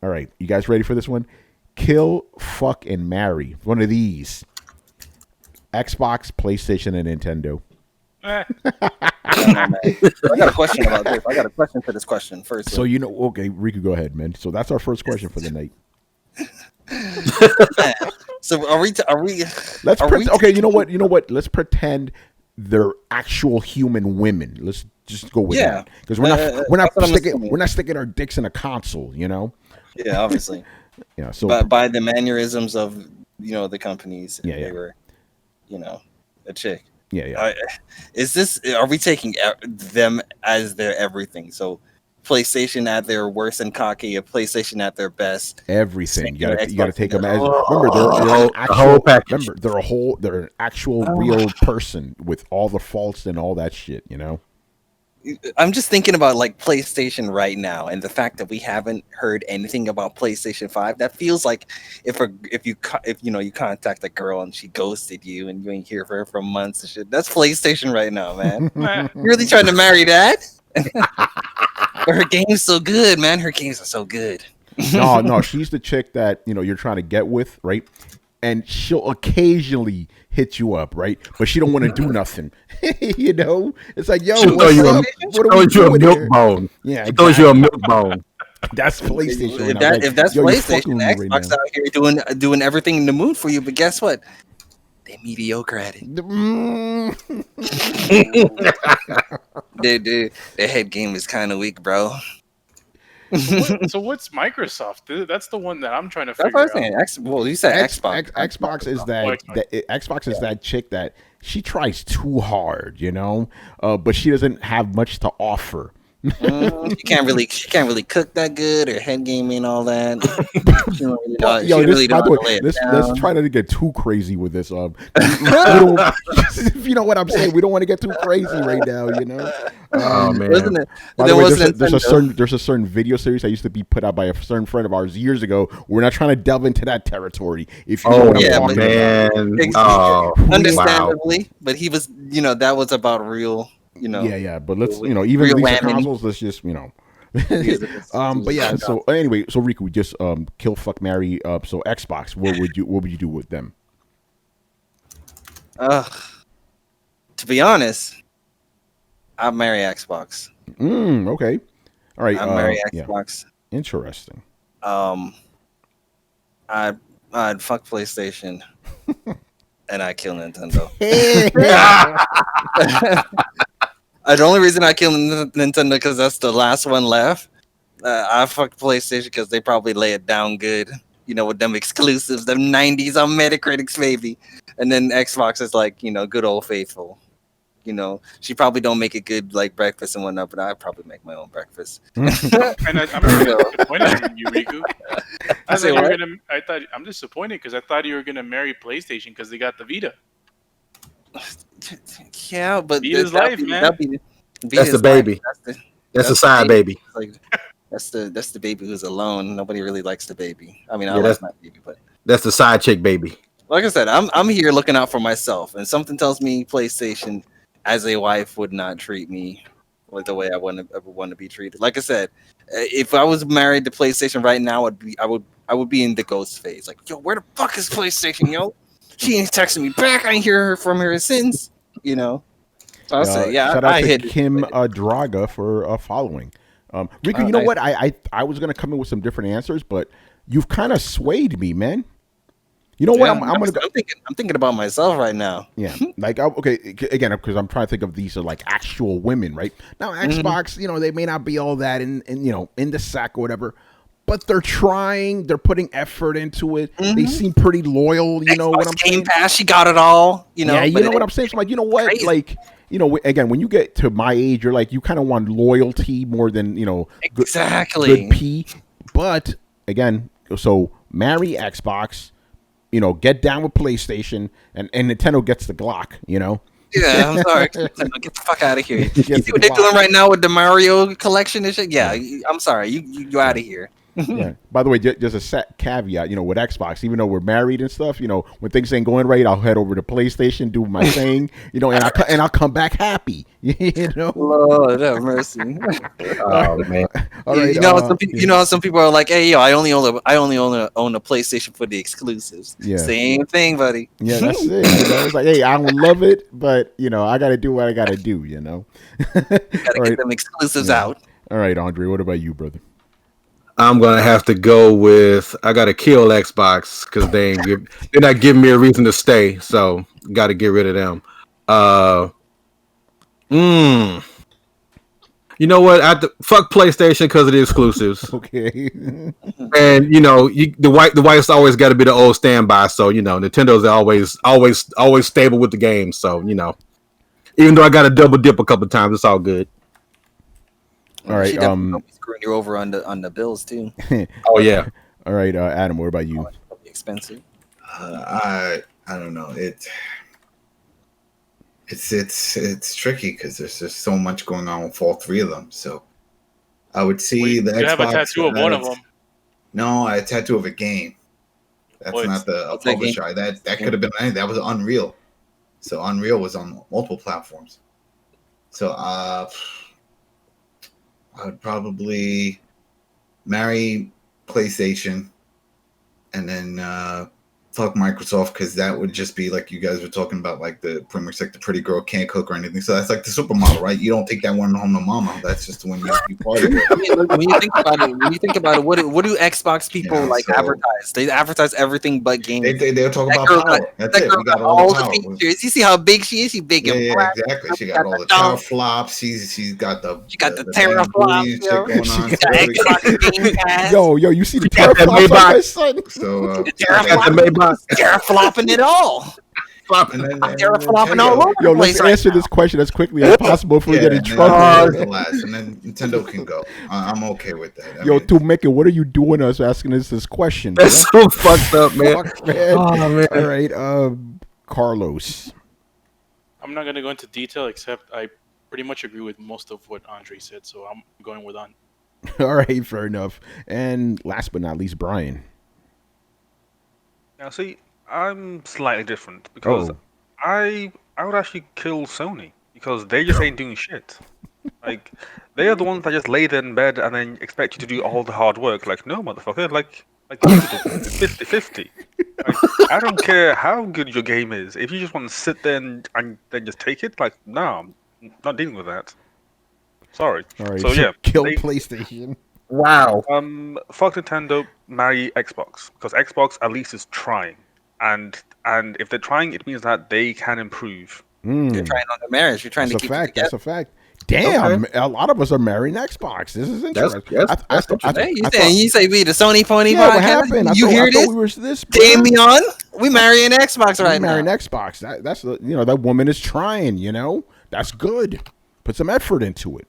All right, you guys ready for this one? Kill, fuck, and marry. One of these. Xbox, PlayStation, and Nintendo. I got a question about this. I got a question for this question first. So okay, Riku, go ahead, man. So that's our first question for the night. So are we? Okay, you know what? Let's pretend they're actual human women. Let's just go with that because we're not sticking our dicks in a console. Yeah, obviously. Yeah. So by the mannerisms of the companies, they were, a chick. Yeah. Are we taking them as their everything? So PlayStation at their worst and cocky, a PlayStation at their best. Everything. You gotta take them as. Remember, they're an actual package. Remember, they're an actual real person with all the faults and all that shit. I'm just thinking about like PlayStation right now, and the fact that we haven't heard anything about PlayStation 5. That feels like if you contact a girl and she ghosted you and you ain't hear from her for months and shit. That's PlayStation right now, man. You really trying to marry that? But her game's so good, man. Her games are so good. No, she's the chick that you're trying to get with, right? And she'll occasionally hit you up, right? But she don't want to do nothing. It's like, yo, what are we doing? Milk bone. Yeah, exactly. Throws you a milk bone. That's PlayStation. If that's PlayStation, Xbox out here doing everything in the mood for you. But guess what? They mediocre at it. Their head game is kind of weak, bro. So what's Microsoft? That's the one that I'm trying to figure out. Well, you said Xbox. Xbox is Xbox is that chick that she tries too hard, but she doesn't have much to offer. She can't really cook that good. Her head game ain't all that. Let's try not to get too crazy with this. If you know what I'm saying, we don't want to get too crazy right now. Oh man! By the way, there's a certain video series that used to be put out by a certain friend of ours years ago. We're not trying to delve into that territory. If you know what I'm talking about. Understandably, but he was, that was about real. But let's even these consoles. Let's just but yeah. So anyway, so Riku, just kill, fuck, marry. So Xbox, what would you do with them? To be honest, I'd marry Xbox. Okay, all right. I'd marry Xbox. Yeah. Interesting. I'd fuck PlayStation, and I'd kill Nintendo. The only reason I kill Nintendo because that's the last one left. I fuck PlayStation because they probably lay it down good, with them exclusives, them 90s on Metacritic's baby. And then Xbox is like, good old faithful. She probably don't make it good like breakfast and whatnot, but I probably make my own breakfast. And I'm disappointed in you, Riku. I'm disappointed because I thought you were gonna marry PlayStation because they got the Vita. Yeah, but Vita's life, man. That's the baby. That's the side baby. That's the baby who's alone. Nobody really likes the baby. I mean, I like my baby, but that's the side chick baby. Like I said, I'm here looking out for myself, and something tells me PlayStation, as a wife, would not treat me like the way I would want to be treated. Like I said, if I was married to PlayStation right now, I would be in the ghost phase. Like, yo, where the fuck is PlayStation, yo? She ain't texting me back. I ain't hear from her since. So I'll say, shout out to Kim Draga for following. Riku, you know what? I was gonna come in with some different answers, but you've kind of swayed me, man. You know what? I'm thinking about myself right now. Yeah, okay, again, because I'm trying to think of these are like actual women, right? Now Xbox, they may not be all that in the sack or whatever. But they're trying. They're putting effort into it. They seem pretty loyal. You know what I'm saying? Game Pass, she got it all. Yeah, you know what I'm saying? So I'm like, you know what? Crazy. Like, again, when you get to my age, you're like, you kind of want loyalty more than exactly good pee. But again, so marry Xbox. Get down with PlayStation, and Nintendo gets the Glock. Yeah, I'm sorry. Get the fuck out of here. You see what they're doing right now with the Mario collection and shit? Yeah, I'm sorry. You out of here. Yeah. By the way, just a caveat, with Xbox, even though we're married and stuff, when things ain't going right, I'll head over to PlayStation, do my thing, and I'll come back happy. Lord have mercy. Oh man. All right. Some people are like, "Hey, yo, I only own a PlayStation for the exclusives." Yeah. Same thing, buddy. Yeah, that's it. It's like, hey, I don't love it, but I got to do what I got to do. Gotta get them exclusives out. All right, Andre, what about you, brother? I'm gonna have to go with I gotta kill Xbox because they're not giving me a reason to stay, so got to get rid of them. You know what? Fuck PlayStation because of the exclusives. Okay. And the wife's always got to be the old standby, so Nintendo's always stable with the games. So even though I got to double dip a couple times, it's all good. All right. Screwing you over on the bills too. Oh yeah. All right, Adam. What about you? Expensive. I don't know. It's tricky because there's just so much going on with all three of them. So I would see the Xbox. You have a tattoo of one of them. No, a tattoo of a game. That's not a publisher. That could have been anything. That was Unreal. So Unreal was on multiple platforms. So I would probably marry PlayStation and then fuck Microsoft because that would just be like you guys were talking about, like pretty much like the pretty girl can't cook or anything. So that's like the supermodel, right? You don't take that one home to mama. That's just the one you have to be part of it. I mean, when you think about it, what do Xbox people advertise? They advertise everything but games. They'll talk about power. That's it. We got all the features. You see how big she is? She's big and black. Exactly. She got all the teraflops. She's got the teraflops. Yo, you see the teraflops? So teraflopping it all. Teraflopping all over the place. Let's answer this question as quickly as possible before we get in trouble. And then Nintendo can go. I'm okay with that. To make it, what are you doing us asking us this question? That's so fucked up, man. Man. Oh, man. All right, Carlos. I'm not going to go into detail, except I pretty much agree with most of what Andre said, so I'm going with on. All right, fair enough. And last but not least, Brian. Now, see, I'm slightly different because I would actually kill Sony because they just ain't doing shit. Like, they are the ones that just lay there in bed and then expect you to do all the hard work. Like, no, motherfucker. Like 50-50. Like, I don't care how good your game is. If you just want to sit there and then just take it, like, no, I'm not dealing with that. Sorry. All right, so yeah, kill PlayStation. Wow. Fuck Nintendo, marry Xbox because Xbox at least is trying, and if they're trying, it means that they can improve. You're trying on the marriage. You're trying to keep it together. That's a fact. Damn, a lot of us are marrying Xbox. This is interesting. You say we the Sony Pony podcast? What happened? You hear this? Damien, we marrying Xbox right now. Marrying Xbox. That's that woman is trying. That's good. Put some effort into it.